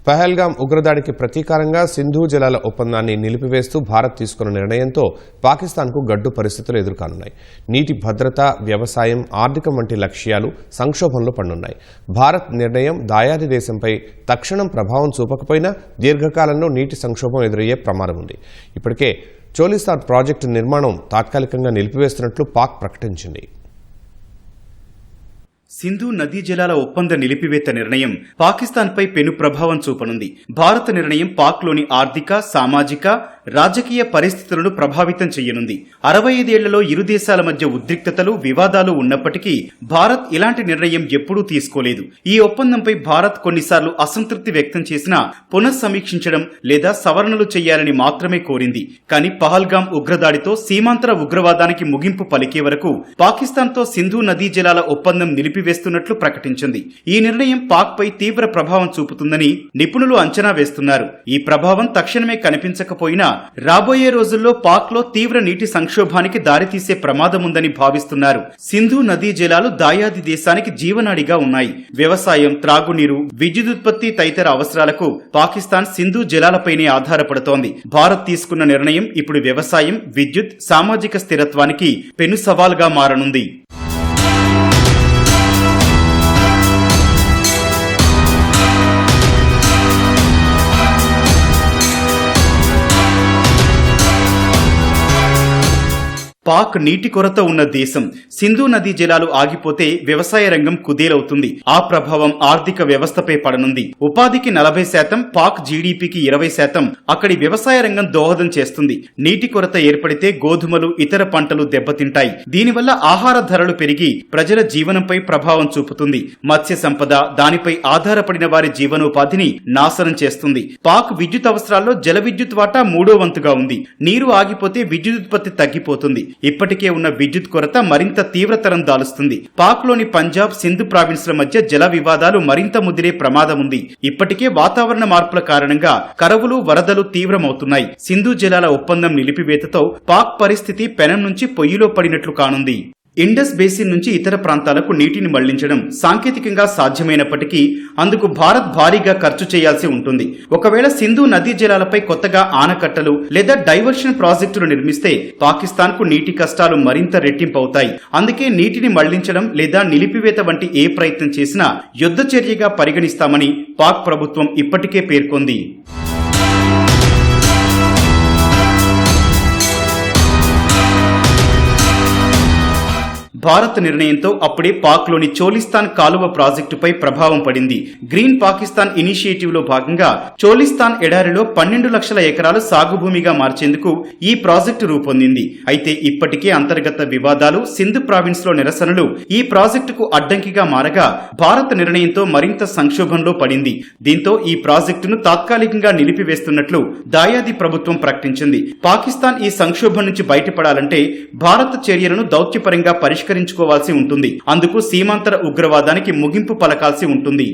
పహల్గాం ఉగ్రదాడికి ప్రతీకారంగా సింధు జలాల ఒప్పందాన్ని నిలిపివేస్తూ భారత్ తీసుకున్న నిర్ణయంతో పాకిస్తాన్కు గడ్డు పరిస్థితులు ఎదుర్కానున్నాయి. నీటి భద్రత, వ్యవసాయం, ఆర్థికం వంటి లక్ష్యాలు సంక్షోభంలో పడనున్నాయి. భారత్ నిర్ణయం దాయాది దేశంపై తక్షణం ప్రభావం చూపకపోయినా దీర్ఘకాలంలో నీటి సంక్షోభం ఎదురయ్యే ప్రమాదం ఉంది. ఇప్పటికే చోలిస్తాన్ ప్రాజెక్టు నిర్మాణం తాత్కాలికంగా నిలిపివేస్తున్నట్లు పాక్ ప్రకటించింది. సింధు నదీ జలాల ఒప్పంద నిలిపివేత నిర్ణయం పాకిస్తాన్పై పెను ప్రభావం చూపనుంది. భారత నిర్ణయం పాక్లోని ఆర్థిక, సామాజిక, రాజకీయ పరిస్థితులను ప్రభావితం చేయనుంది. 65 ఏళ్లలో ఇరు దేశాల మధ్య ఉద్రిక్తతలు, వివాదాలు ఉన్నప్పటికీ భారత్ ఇలాంటి నిర్ణయం ఎప్పుడూ తీసుకోలేదు. ఈ ఒప్పందంపై భారత్ కొన్నిసార్లు అసంతృప్తి వ్యక్తం చేసినా పునఃసమీక్షించడం లేదా సవరణలు చేయాలని మాత్రమే కోరింది. కానీ పహల్గాం ఉగ్రదాడితో సీమాంతర ఉగ్రవాదానికి ముగింపు పలికే వరకు పాకిస్తాన్తో సింధు నదీ జలాల ఒప్పందం నిలిపివేస్తున్నట్లు ప్రకటించింది. ఈ నిర్ణయం పాక్ పై తీవ్ర ప్రభావం చూపుతుందని నిపుణులు అంచనా వేస్తున్నారు. ఈ ప్రభావం తక్షణమే కనిపించకపోయినా రాబోయే రోజుల్లో పాక్ లో తీవ్ర నీటి సంక్షోభానికి దారితీసే ప్రమాదముందని భావిస్తున్నారు. సింధు నదీ జలాలు దాయాది దేశానికి జీవనాడిగా ఉన్నాయి. వ్యవసాయం, త్రాగునీరు, విద్యుదుత్పత్తి తదితర అవసరాలకు పాకిస్తాన్ సింధు జలాలపైనే ఆధారపడుతోంది. భారత్ తీసుకున్న నిర్ణయం ఇప్పుడు వ్యవసాయం, విద్యుత్, సామాజిక స్థిరత్వానికి పెను సవాల్గా మారనుంది. పాక్ నీటి కొరత ఉన్న దేశం. సింధు నదీ జలాలు ఆగిపోతే వ్యవసాయ రంగం కుదేలవుతుంది. ఆ ప్రభావం ఆర్థిక వ్యవస్థపై పడనుంది. ఉపాధికి 40%, పాక్ జీడీపీకి 20% అక్కడి వ్యవసాయ రంగం దోహదం చేస్తుంది. నీటి కొరత ఏర్పడితే గోధుమలు, ఇతర పంటలు దెబ్బతింటాయి. దీనివల్ల ఆహార ధరలు పెరిగి ప్రజల జీవనంపై ప్రభావం చూపుతుంది. మత్స్య సంపద, దానిపై ఆధారపడిన వారి జీవనోపాధిని నాశనం చేస్తుంది. పాక్ విద్యుత్ అవసరాల్లో జల విద్యుత్ వాటా 3వ వంతుగా ఉంది. నీరు ఆగిపోతే విద్యుదుత్పత్తి తగ్గిపోతుంది. ఇప్పటికే ఉన్న విద్యుత్ కొరత మరింత తీవ్రతరం దాలుస్తుంది. పాక్ లోని పంజాబ్, సింధు ప్రావిన్స్ల మధ్య జల వివాదాలు మరింత ముదిరే ప్రమాదం ఉంది. ఇప్పటికే వాతావరణ మార్పుల కారణంగా కరవులు, వరదలు తీవ్రమవుతున్నాయి. సింధు జలాల ఒప్పందం నిలిపివేతతో పాక్ పరిస్థితి పెనం నుంచి పొయ్యిలో పడినట్లు కానుంది. ఇండస్ బేసిన్ నుంచి ఇతర ప్రాంతాలకు నీటిని మళ్లించడం సాంకేతికంగా సాధ్యమైనప్పటికీ అందుకు భారత్ భారీగా ఖర్చు చేయాల్సి ఉంటుంది. ఒకవేళ సింధు నదీ జలాలపై కొత్తగా ఆనకట్టలు లేదా డైవర్షన్ ప్రాజెక్టులు నిర్మిస్తే పాకిస్తాన్కు నీటి కష్టాలు మరింత రెట్టింపవుతాయి. అందుకే నీటిని మళ్లించడం లేదా నిలిపివేత వంటి ఏ ప్రయత్నం చేసినా యుద్ధ చర్యగా పరిగణిస్తామని పాక్ ప్రభుత్వం ఇప్పటికే పేర్కొంది. భారత్ నిర్ణయంతో అప్పుడే పాక్ లోని చోలిస్తాన్ కాలువ ప్రాజెక్టుపై ప్రభావం పడింది. గ్రీన్ పాకిస్తాన్ ఇనిషియేటివ్ లో భాగంగా చోలిస్తాన్ ఎడారిలో 12 లక్షల ఎకరాలు సాగుభూమిగా మార్చేందుకు ఈ ప్రాజెక్టు రూపొందింది. అయితే ఇప్పటికే అంతర్గత వివాదాలు, సింధు ప్రావిన్స్ లో నిరసనలు ఈ ప్రాజెక్టుకు అడ్డంకిగా మారగా భారత్ నిర్ణయంతో మరింత సంక్షోభంలో పడింది. దీంతో ఈ ప్రాజెక్టును తాత్కాలికంగా నిలిపివేస్తున్నట్లు దాయాది ప్రభుత్వం ప్రకటించింది. పాకిస్తాన్ ఈ సంక్షోభం నుంచి బయటపడాలంటే భారత్ చర్యలను దౌత్యపరంగా పరిష్కరించుకోవాల్సి ఉంటుంది. అందుకు సీమాంతర ఉగ్రవాదానికి ముగింపు పలకాల్సి ఉంటుంది.